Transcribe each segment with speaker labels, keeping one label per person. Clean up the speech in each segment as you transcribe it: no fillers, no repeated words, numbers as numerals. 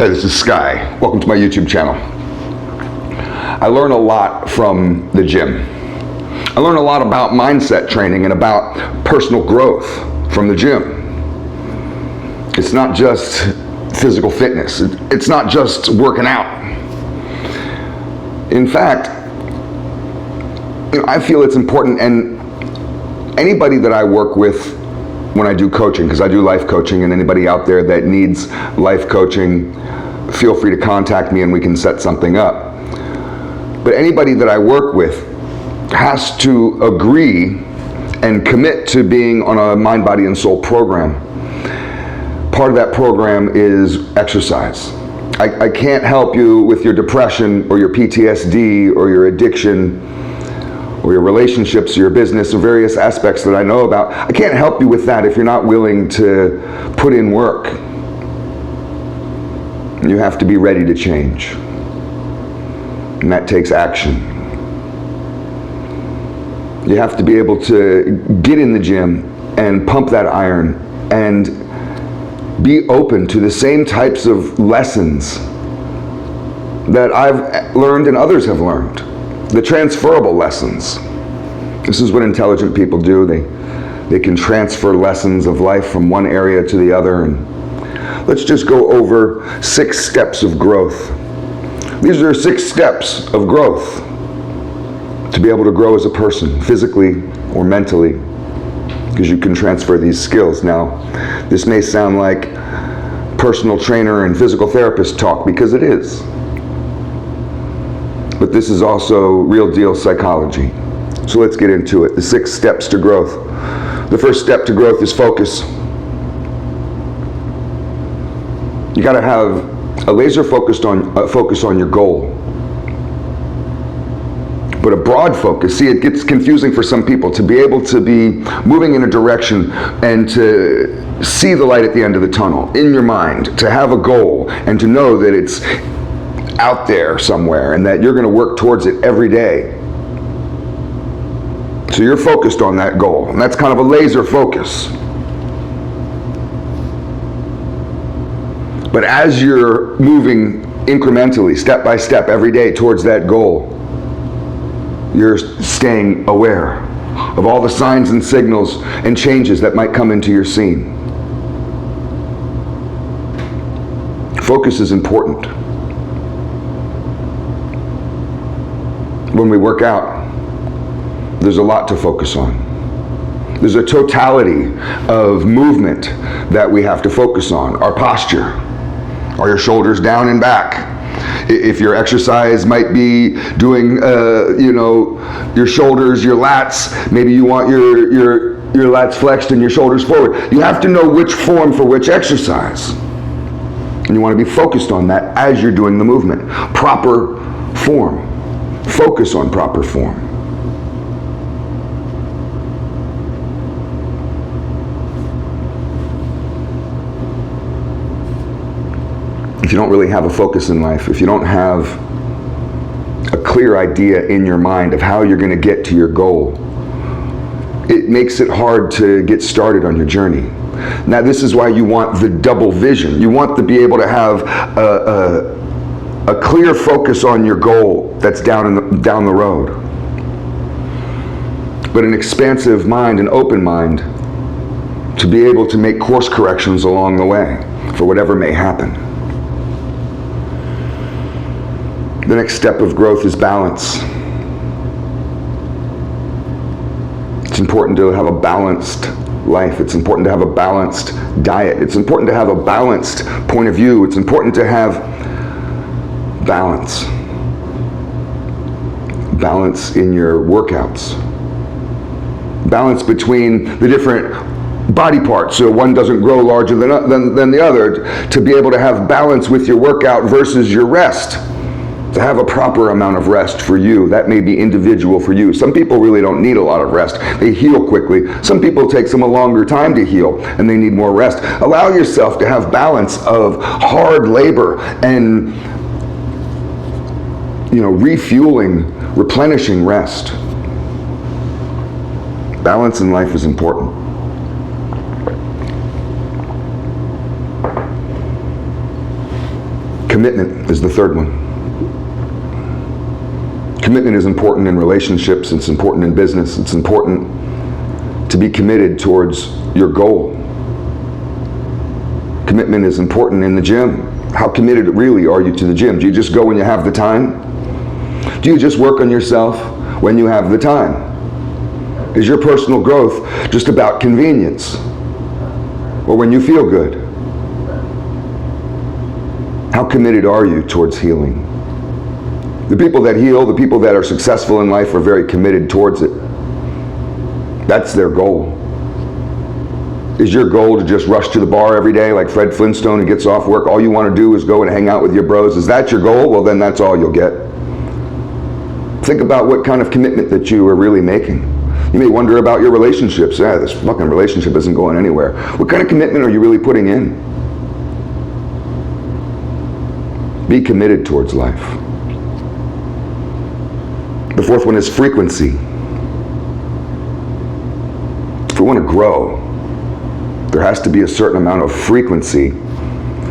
Speaker 1: Hey, this is Sky. Welcome to my YouTube channel. I learn a lot from the gym. I learn a lot about mindset training and about personal growth from the gym. It's not just physical fitness. It's not just working out. In fact, I feel it's important, and anybody that I work with when I do coaching, because I do life coaching, and anybody out there that needs life coaching, feel free to contact me and we can set something up. But anybody that I work with has to agree and commit to being on a mind, body, and soul program. Part of that program is exercise. I can't help you with your depression or your PTSD or your addiction or your relationships, or your business, or various aspects that I know about. I can't help you with that if you're not willing to put in work. You have to be ready to change. And that takes action. You have to be able to get in the gym and pump that iron and be open to the same types of lessons that I've learned and others have learned. The transferable lessons. This is what intelligent people do. They can transfer lessons of life from one area to the other. And let's just go over 6 steps of growth. These are 6 steps of growth to be able to grow as a person, physically or mentally, because you can transfer these skills. Now, this may sound like personal trainer and physical therapist talk, because it is. But this is also real deal psychology. So let's get into it. The 6 steps to growth. The first step to growth is focus. You got to have a laser focus on your goal. But a broad focus. See, it gets confusing for some people to be able to be moving in a direction and to see the light at the end of the tunnel in your mind, to have a goal and to know that it's out there somewhere and that you're going to work towards it every day. So you're focused on that goal, and that's kind of a laser focus. But as you're moving incrementally, step by step, every day towards that goal, you're staying aware of all the signs and signals and changes that might come into your scene. Focus is important. When we work out, there's a lot to focus on. There's a totality of movement that we have to focus on. Our posture. Are your shoulders down and back? If your exercise might be doing, your shoulders, your lats, maybe you want your lats flexed and your shoulders forward. You have to know which form for which exercise. And you want to be focused on that as you're doing the movement. Proper form. Focus on proper form. If you don't really have a focus in life, if you don't have a clear idea in your mind of how you're going to get to your goal, it makes it hard to get started on your journey. Now, this is why you want the double vision. You want to be able to have a clear focus on your goal that's down the road. But an expansive mind, an open mind, to be able to make course corrections along the way for whatever may happen. The next step of growth is balance. It's important to have a balanced life. It's important to have a balanced diet. It's important to have a balanced point of view. It's important to have balance. Balance in your workouts. Balance between the different body parts, so one doesn't grow larger than the other. To be able to have balance with your workout versus your rest. To have a proper amount of rest for you. That may be individual for you. Some people really don't need a lot of rest. They heal quickly. Some people it takes them a longer time to heal and they need more rest. Allow yourself to have balance of hard labor and refueling, replenishing rest. Balance in life is important. Commitment is the third one. Commitment is important in relationships, it's important in business, it's important to be committed towards your goal. Commitment is important in the gym. How committed really are you to the gym? Do you just go when you have the time? Do you just work on yourself when you have the time? Is your personal growth just about convenience? Or when you feel good? How committed are you towards healing? The people that heal, the people that are successful in life are very committed towards it. That's their goal. Is your goal to just rush to the bar every day like Fred Flintstone who gets off work? All you want to do is go and hang out with your bros. Is that your goal? Well, then that's all you'll get. Think about what kind of commitment that you are really making. You may wonder about your relationships. Yeah, this fucking relationship isn't going anywhere. What kind of commitment are you really putting in? Be committed towards life. The fourth one is frequency. If we want to grow, there has to be a certain amount of frequency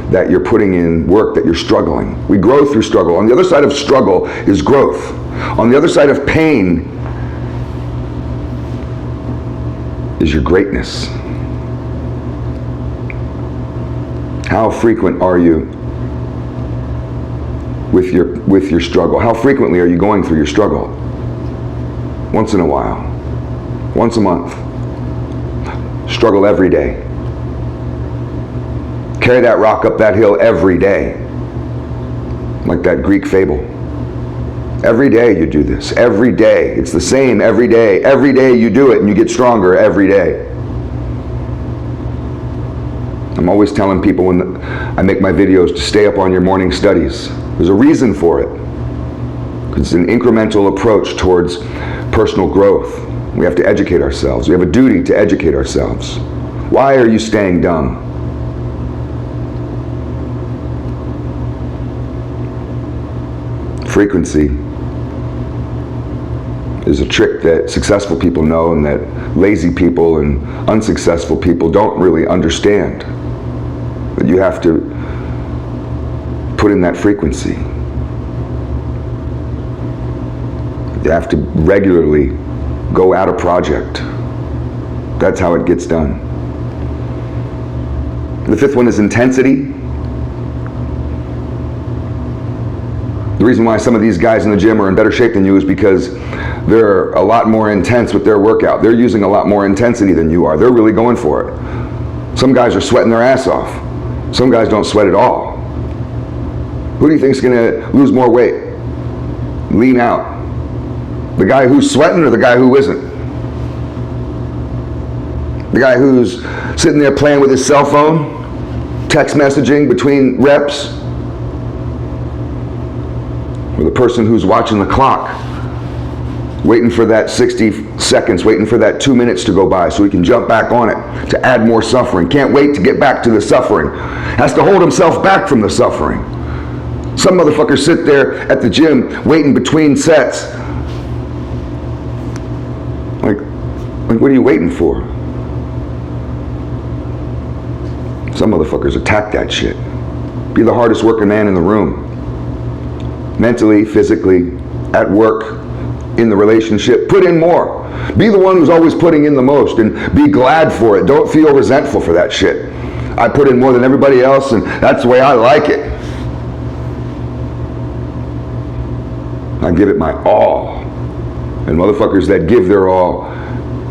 Speaker 1: that you're putting in work, that you're struggling. We grow through struggle. On the other side of struggle is growth. On the other side of pain is your greatness. How frequent are you with your struggle? How frequently are you going through your struggle? Once in a while. Once a month. Struggle every day. Carry that rock up that hill every day. Like that Greek fable. Every day you do this. Every day. It's the same every day. Every day you do it and you get stronger every day. I'm always telling people when I make my videos to stay up on your morning studies. There's a reason for it. It's an incremental approach towards personal growth. We have to educate ourselves. We have a duty to educate ourselves. Why are you staying dumb? Frequency is a trick that successful people know and that lazy people and unsuccessful people don't really understand. But you have to put in that frequency. You have to regularly go at a project. That's how it gets done. The fifth one is intensity. The reason why some of these guys in the gym are in better shape than you is because they're a lot more intense with their workout. They're using a lot more intensity than you are. They're really going for it. Some guys are sweating their ass off. Some guys don't sweat at all. Who do you think is going to lose more weight? Lean out. The guy who's sweating or the guy who isn't? The guy who's sitting there playing with his cell phone, text messaging between reps? Or the person who's watching the clock, waiting for that 60 seconds, waiting for that 2 minutes to go by so he can jump back on it to add more suffering. Can't wait to get back to the suffering. Has to hold himself back from the suffering. Some motherfuckers sit there at the gym waiting between sets. Like, what are you waiting for? Some motherfuckers attack that shit. Be the hardest working man in the room. Mentally, physically, at work, in the relationship. Put in more. Be the one who's always putting in the most and be glad for it. Don't feel resentful for that shit. I put in more than everybody else and that's the way I like it. I give it my all. And motherfuckers that give their all,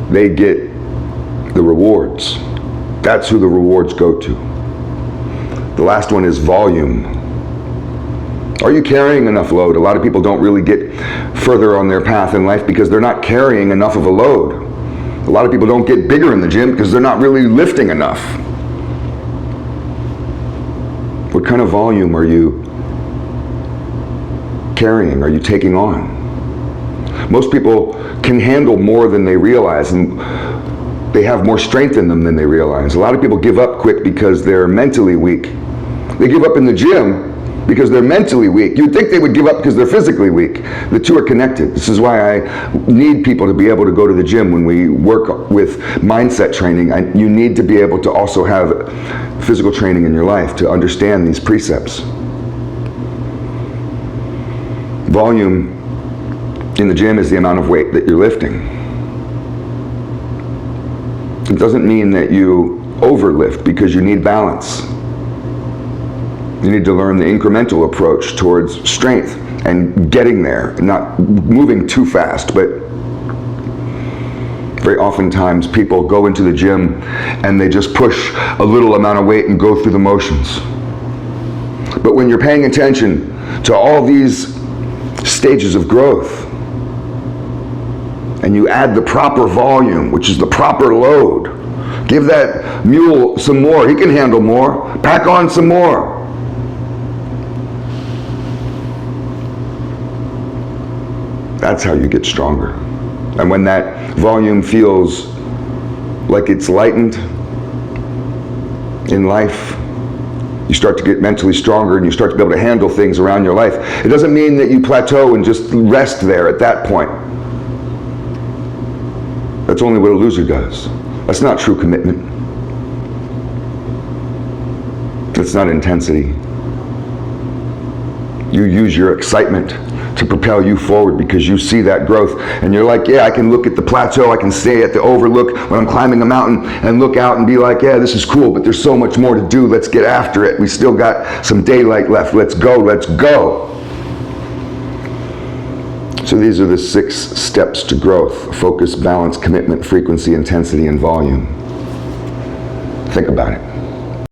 Speaker 1: they get the rewards. That's who the rewards go to. The last one is volume. Are you carrying enough load? A lot of people don't really get further on their path in life because they're not carrying enough of a load. A lot of people don't get bigger in the gym because they're not really lifting enough. What kind of volume are you carrying? Are you taking on? Most people can handle more than they realize, and they have more strength in them than they realize. A lot of people give up quick because they're mentally weak. They give up in the gym because they're mentally weak. You'd think they would give up because they're physically weak. The two are connected. This is why I need people to be able to go to the gym when we work with mindset training. You need to be able to also have physical training in your life to understand these precepts. Volume in the gym is the amount of weight that you're lifting. It doesn't mean that you overlift, because you need balance. You need to learn the incremental approach towards strength and getting there, not moving too fast. But very oftentimes people go into the gym and they just push a little amount of weight and go through the motions. But when you're paying attention to all these stages of growth, and you add the proper volume, which is the proper load, give that mule some more, he can handle more, pack on some more. That's how you get stronger. And when that volume feels like it's lightened in life, you start to get mentally stronger and you start to be able to handle things around your life. It doesn't mean that you plateau and just rest there at that point. That's only what a loser does. That's not true commitment. It's not intensity. You use your excitement to propel you forward because you see that growth and you're like, yeah, I can look at the plateau, I can stay at the overlook when I'm climbing a mountain and look out and be like, yeah, this is cool, but there's so much more to do, let's get after it. We still got some daylight left, let's go, let's go. So these are the 6 steps to growth: focus, balance, commitment, frequency, intensity, and volume. Think about it.